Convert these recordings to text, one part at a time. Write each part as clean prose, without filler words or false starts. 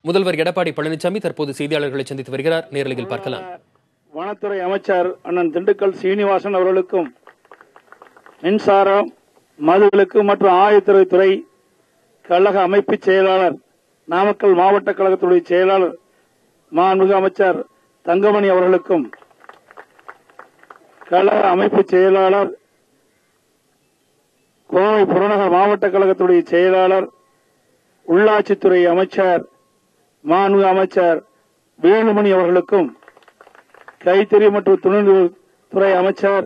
முதல்வர் எடப்பாடி பழனிசாமி தற்போது செய்தியாளர்களை சந்தித்து வருகிறார். நேரலையில் பார்க்கலாம். வனத்துறை அமைச்சர் அண்ணன் திண்டுக்கல் சீனிவாசன் அவர்களுக்கும், மின்சாரம், மதுவிலக்கு மற்றும் ஆயத்துறை கழக அமைப்பு செயலாளர், நாமக்கல் மாவட்ட கழகத்துடைய செயலாளர் மாண்புமிகு அமைச்சர் தங்கமணி அவர்களுக்கும், கழக அமைப்பு செயலாளர், கோவை புறநகர் மாவட்ட கழகத்துடைய செயலாளர், உள்ளாட்சித்துறை அமைச்சர் மாண்புமிகு அமைச்சர் வேலுமணி அவர்களுக்கும், கைத்தறி மற்றும் துணை அமைச்சர்,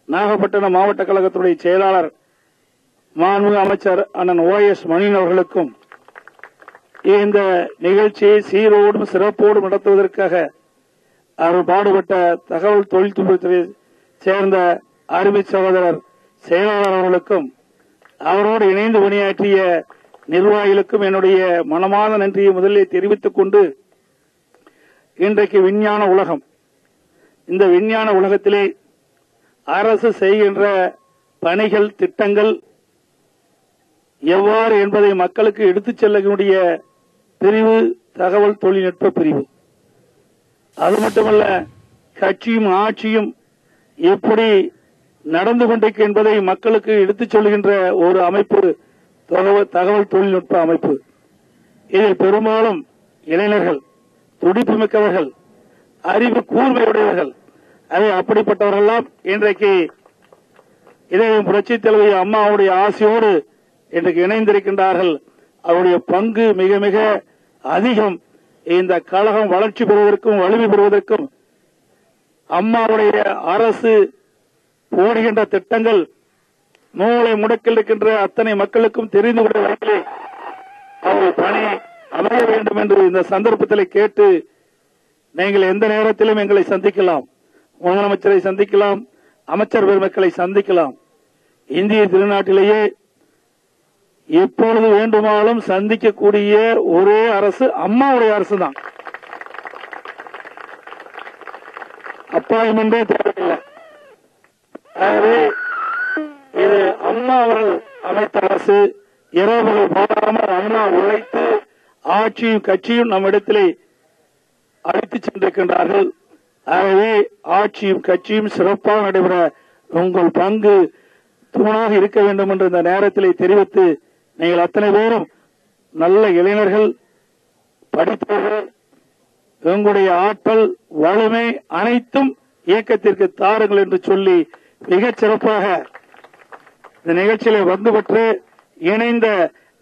நாகப்பட்டினம் மாவட்ட கழகத்துடைய செயலாளர் மாண்புமிகு அமைச்சர் அண்ணன் OS மணியன் அவர்களுக்கும், இந்த நிகழ்ச்சியை சீரோடும் சிறப்போடும் நடத்துவதற்காக அவர் பாடுபட்ட தகவல் தொழில்நுட்பத்துறை சேர்ந்த அருமை சகோதரர் செயலாளர் அவர்களுக்கும், அவரோடு இணைந்து பணியாற்றிய நிர்வாகிகளுக்கும் என்னுடைய மனமார்ந்த நன்றியை முதலில் தெரிவித்துக் கொண்டு, இன்றைக்கு விஞ்ஞான உலகம், இந்த விஞ்ஞான உலகத்திலே அரசு செய்கின்ற பணிகள், திட்டங்கள் எவ்வாறு என்பதை மக்களுக்கு எடுத்துச் செல்லக்கூடிய பிரிவு தகவல் தொழில்நுட்ப பிரிவு. அது மட்டுமல்ல, கட்சியும் ஆட்சியும் எப்படி நடந்து கொண்டிருக்க என்பதை மக்களுக்கு எடுத்துச் சொல்கின்ற ஒரு அமைப்பு தகவல் தொழில்நுட்ப அமைப்பு. இதில் பெரும்பாலும் இளைஞர்கள், துடிப்பு மிக்கவர்கள், அறிவு கூர்மையுடையவர்கள். அதை அப்படிப்பட்டவர்களெல்லாம் இன்றைக்கு இதயம் புரட்சித் தலைவி அம்மாவுடைய ஆசையோடு இன்றைக்கு இணைந்திருக்கின்றார்கள். அவருடைய பங்கு மிக மிக அதிகம். இந்த கழகம் வளர்ச்சி பெறுவதற்கும் வலிமை பெறுவதற்கும் அம்மாவுடைய அரசு போடுகின்ற திட்டங்கள் மூளை முடக்கில் இருக்கின்ற அத்தனை மக்களுக்கும் தெரிந்து கொண்ட வகையிலே அவர்கள் பணி அமைய வேண்டும் என்று இந்த சந்தர்ப்பத்தில் கேட்டு, நீங்கள் எந்த நேரத்திலும் எங்களை சந்திக்கலாம், முதலமைச்சரை சந்திக்கலாம், அமைச்சர் பெருமக்களை சந்திக்கலாம். இந்திய திருநாட்டிலேயே எப்பொழுது வேண்டுமானாலும் சந்திக்கக்கூடிய ஒரே அரசு அம்மாவுடைய அரசு தான். அப்பாயின்மெண்டே தேவையில்லை. ஆகவே இது அம்மா அவர்கள் அமைத்த அரசு. இரவுகள் போகாமல் அம்மா உழைத்து ஆட்சியும் கட்சியும் நம்மிடத்திலே அழைத்துச் சென்றிருக்கின்றார்கள். ஆகவே ஆட்சியும் கட்சியும் சிறப்பாக நடைபெற உங்கள் பங்கு தூணாக இருக்க வேண்டும் என்று இந்த நேரத்திலே தெரிவித்து, நீங்கள் அத்தனை பேரும் நல்ல இளைஞர்கள், படித்தவர்கள், உங்களுடைய ஆற்றல், வலிமை அனைத்தும் இயக்கத்திற்கு தாருங்கள் என்று சொல்லி மிகச் சிறப்பாக இந்த நிகழ்ச்சியில வந்து பெற்று இணைந்த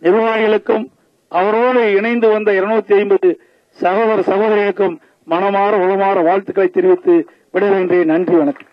நிர்வாகிகளுக்கும், அவரோடு இணைந்து வந்த 250 சகோதர சகோதரிகளுக்கும் மனமாற உளமாற வாழ்த்துக்களை தெரிவித்து விடைபெறுகின்றேன். நன்றி, வணக்கம்.